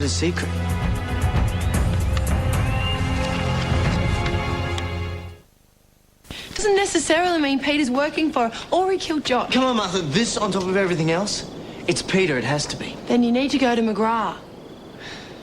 a secret. Doesn't necessarily mean Peter's working for her or he killed Josh. Come on, Martha, this on top of everything else? It's Peter, it has to be. Then you need to go to McGrath.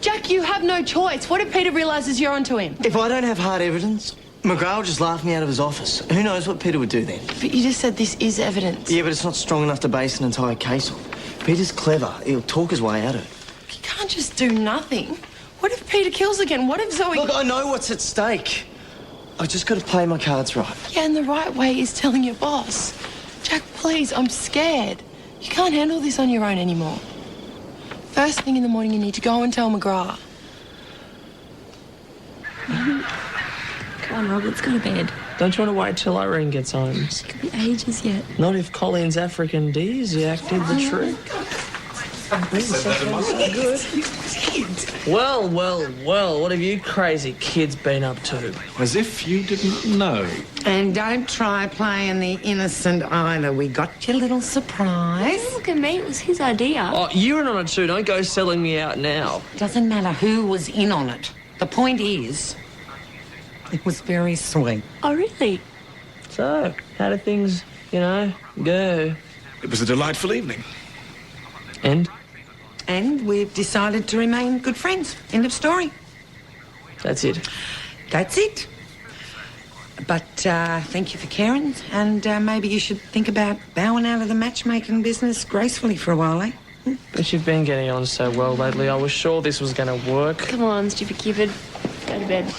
Jack, you have no choice. What if Peter realises you're onto him? If I don't have hard evidence, McGrath will just laugh me out of his office. Who knows what Peter would do then? But you just said this is evidence. Yeah, but it's not strong enough to base an entire case on. Peter's clever. He'll talk his way out of it. You can't just do nothing. What if Peter kills again? What if Zoe... Look, I know what's at stake. I've just got to play my cards right. Yeah, and the right way is telling your boss. Jack, please, I'm scared. You can't handle this on your own anymore. First thing in the morning, you need to go and tell McGrath. Come on, Rob, let's go to bed. Don't you want to wait till Irene gets home? She could be ages yet. Not if Colleen's African Diziak did the trick. Well, what have you crazy kids been up to? As if you didn't know. And don't try playing the innocent either. We got your little surprise. Look at me, it was his idea. Oh, you're in on it too. Don't go selling me out now. Doesn't matter who was in on it. The point is, it was very sweet. Oh, really? So, how do things, go? It was a delightful evening. And? And we've decided to remain good friends. End of story. That's it. That's it. But thank you for caring, and maybe you should think about bowing out of the matchmaking business gracefully for a while, eh? But you've been getting on so well lately. I was sure this was going to work. Come on, stupid Cupid. Go to bed.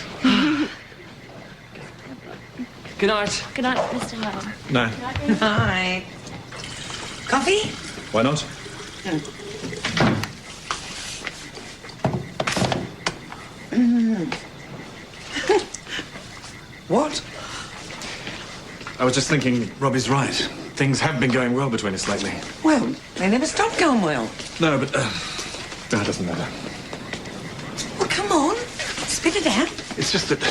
Good night. Good night, Mr. Howard. No. Hi. Coffee? Why not? What? I was just thinking, Robbie's right. Things have been going well between us lately. Well, they never stopped going well. No, but that doesn't matter. Well, come on. Spit it out. It's just that,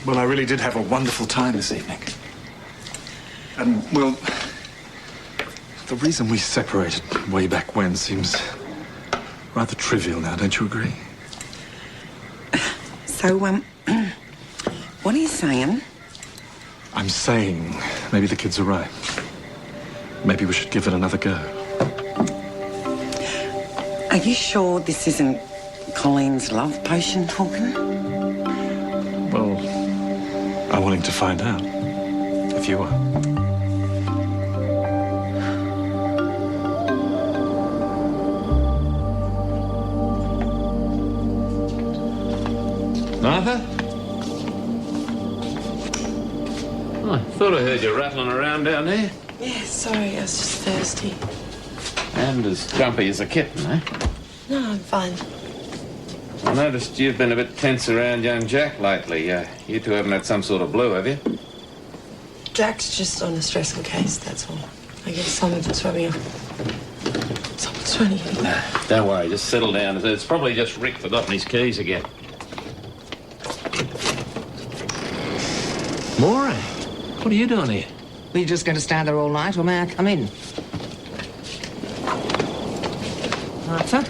well, I really did have a wonderful time this evening. And, well, the reason we separated way back when seems rather trivial now, don't you agree? So, what are you saying? I'm saying maybe the kids are right. Maybe we should give it another go. Are you sure this isn't Colleen's love potion talking? Well, I'm willing to find out, if you are. Martha? Oh, I thought I heard you rattling around down there. Yeah, sorry, I was just thirsty. And as jumpy as a kitten, eh? No, I'm fine. I noticed you've been a bit tense around young Jack lately. You two haven't had some sort of blue, have you? Jack's just on a stressful case, that's all. I guess some of it's rubbing off. Someone's trying to get in. Don't worry, just settle down. It's probably just Rick forgotten his keys again. Maureen, what are you doing here? Are you just going to stand there all night, or may I come in? Martha?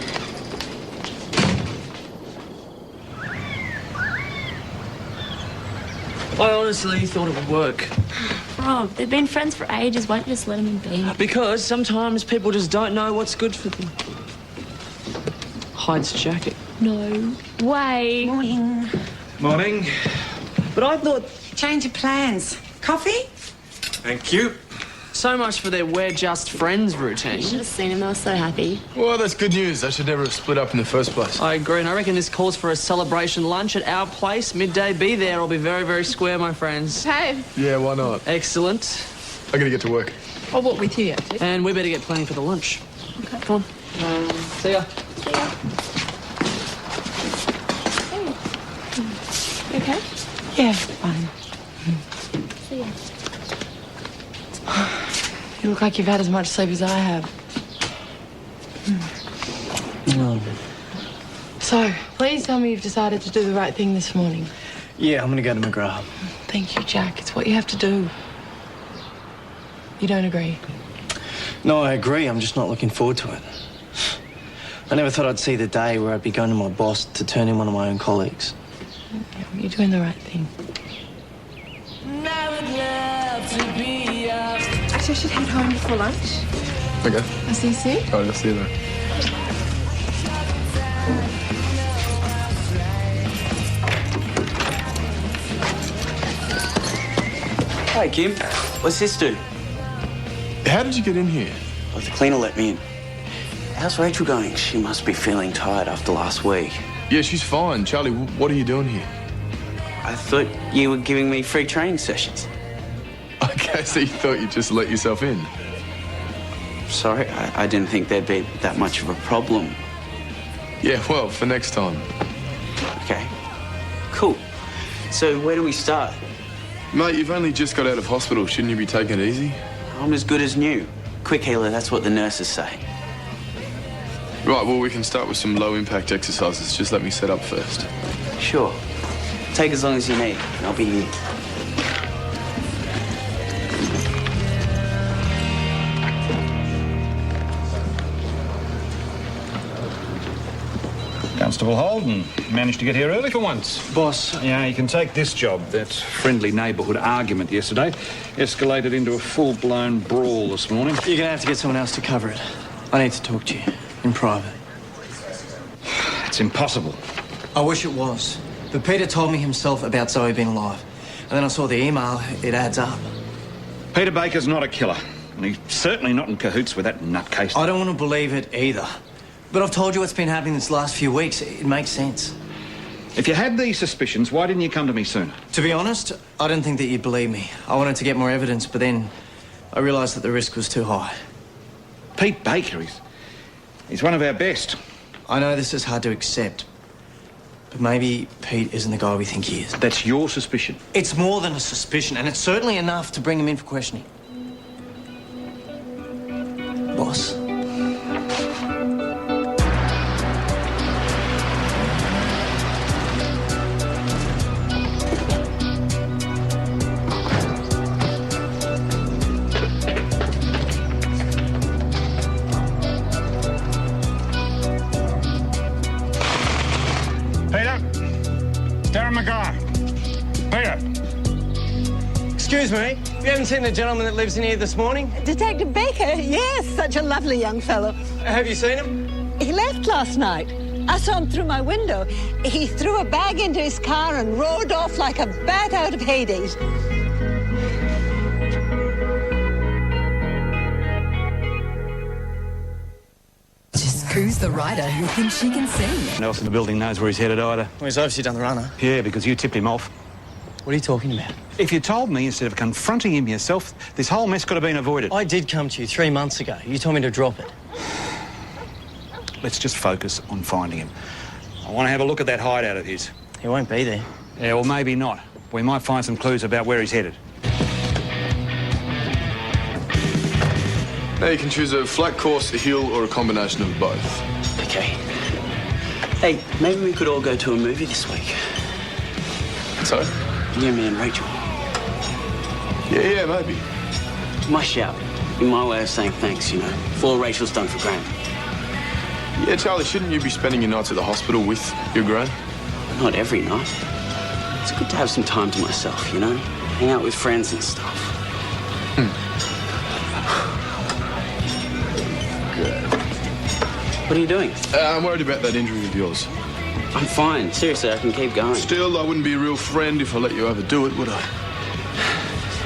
I honestly thought it would work. Rob, they've been friends for ages. Won't you just let them be? Because sometimes people just don't know what's good for them. Hides jacket. No way. Morning. Morning. But I thought... Change of plans. Coffee? Thank you. So much for their we're just friends routine. You should have seen him. They were so happy. Well, that's good news. I should never have split up in the first place. I agree, and I reckon this calls for a celebration lunch at our place. Midday, be there. I'll be very, very square, my friends. Hey. Yeah, why not? Excellent. I gotta get to work. I'll walk with you, actually. And we better get planning for the lunch. Okay. Come on. See ya. See ya. You okay? Yeah, fine. See ya. You look like you've had as much sleep as I have. So, please tell me you've decided to do the right thing this morning. Yeah, I'm gonna go to McGrath. Thank you, Jack. It's what you have to do. You don't agree? No, I agree. I'm just not looking forward to it. I never thought I'd see the day where I'd be going to my boss to turn in one of my own colleagues. You're doing the right thing. Actually, I should head home before lunch. Okay. I'll see you soon. All right, I'll see you then. Hey, Kim. What's this do? How did you get in here? Well, the cleaner let me in. How's Rachel going? She must be feeling tired after last week. Yeah, she's fine. Charlie, what are you doing here? I thought you were giving me free training sessions. Okay, so you thought you'd just let yourself in? Sorry, I didn't think there'd be that much of a problem. Yeah, well, for next time. Okay. Cool. So where do we start? Mate, you've only just got out of hospital. Shouldn't you be taking it easy? I'm as good as new. Quick healer, that's what the nurses say. Right, well, we can start with some low-impact exercises. Just let me set up first. Sure. Take as long as you need. I'll be here. Constable Holden managed to get here early for once. Boss, Yeah, you can take this job. That friendly neighbourhood argument yesterday escalated into a full-blown brawl this morning. you're going to have to get someone else to cover it. I need to talk to you in private. It's impossible. I wish it was. But Peter told me himself about Zoe being alive. And then I saw the email. It adds up. Peter Baker's not a killer, and he's certainly not in cahoots with that nutcase. I don't want to believe it either. But I've told you what's been happening this last few weeks. It makes sense. If you had these suspicions, why didn't you come to me sooner? To be honest, I didn't think that you'd believe me. I wanted to get more evidence, but then I realised that the risk was too high. Pete Baker, he's one of our best. I know this is hard to accept, but maybe Pete isn't the guy we think he is. That's your suspicion. It's more than a suspicion, and it's certainly enough to bring him in for questioning. Boss. Peter! Darren Maguire! Peter! Excuse me, you haven't seen the gentleman that lives in here this morning? Detective Baker? Yes, such a lovely young fellow. Have you seen him? He left last night. I saw him through my window. He threw a bag into his car and rode off like a bat out of Hades. Just who's the writer who thinks she can sing? No one else in the building knows where he's headed either. Well, he's obviously done the runner. Yeah, because you tipped him off. What are you talking about? If you told me instead of confronting him yourself, this whole mess could have been avoided. I did come to you 3 months ago. You told me to drop it. Let's just focus on finding him. I want to have a look at that hideout of his. He won't be there. Yeah, well, maybe not. We might find some clues about where he's headed. Now you can choose a flat course, a hill, or a combination of both. Okay. Hey, maybe we could all go to a movie this week. So? You, me and Rachel. Yeah, maybe. My shout. In my way of saying thanks, you know, for all Rachel's done for Graham. Yeah, Charlie, shouldn't you be spending your nights at the hospital with your gran? Not every night. It's good to have some time to myself, you know? Hang out with friends and stuff. What are you doing? I'm worried about that injury of yours. I'm fine. Seriously, I can keep going. Still, I wouldn't be a real friend if I let you overdo it, would I?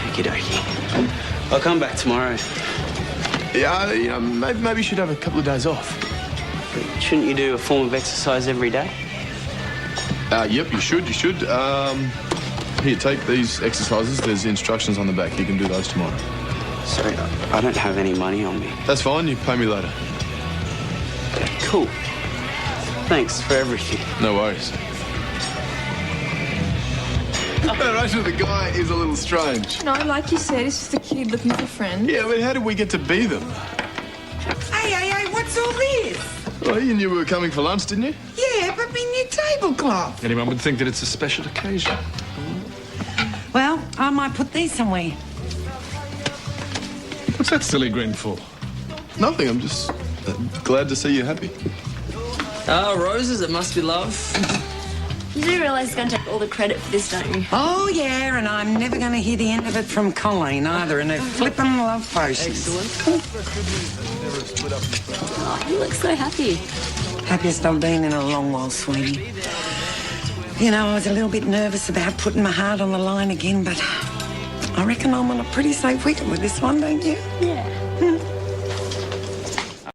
Okie dokie. I'll come back tomorrow. Yeah, you know, maybe you should have a couple of days off. But shouldn't you do a form of exercise every day? Yep, you should. Here, take these exercises. There's instructions on the back. You can do those tomorrow. Sorry, I don't have any money on me. That's fine. You pay me later. Cool. Thanks for everything. No worries. Rachel, the guy is a little strange. No, like you said, it's just a kid looking for friends. Yeah, but how did we get to be them? Hey, what's all this? Well, you knew we were coming for lunch, didn't you? Yeah, but me new tablecloth. Anyone would think that it's a special occasion. Well, I might put these somewhere. What's that silly grin for? Nothing. I'm just glad to see you happy. Oh, roses, it must be love. You do realise he's going to take all the credit for this, don't you? Oh, yeah, and I'm never going to hear the end of it from Colleen either, and her flippin' love potions. Oh, you look so happy. Happiest I've been in a long while, sweetie. You know, I was a little bit nervous about putting my heart on the line again, but I reckon I'm on a pretty safe wicket with this one, don't you? Yeah.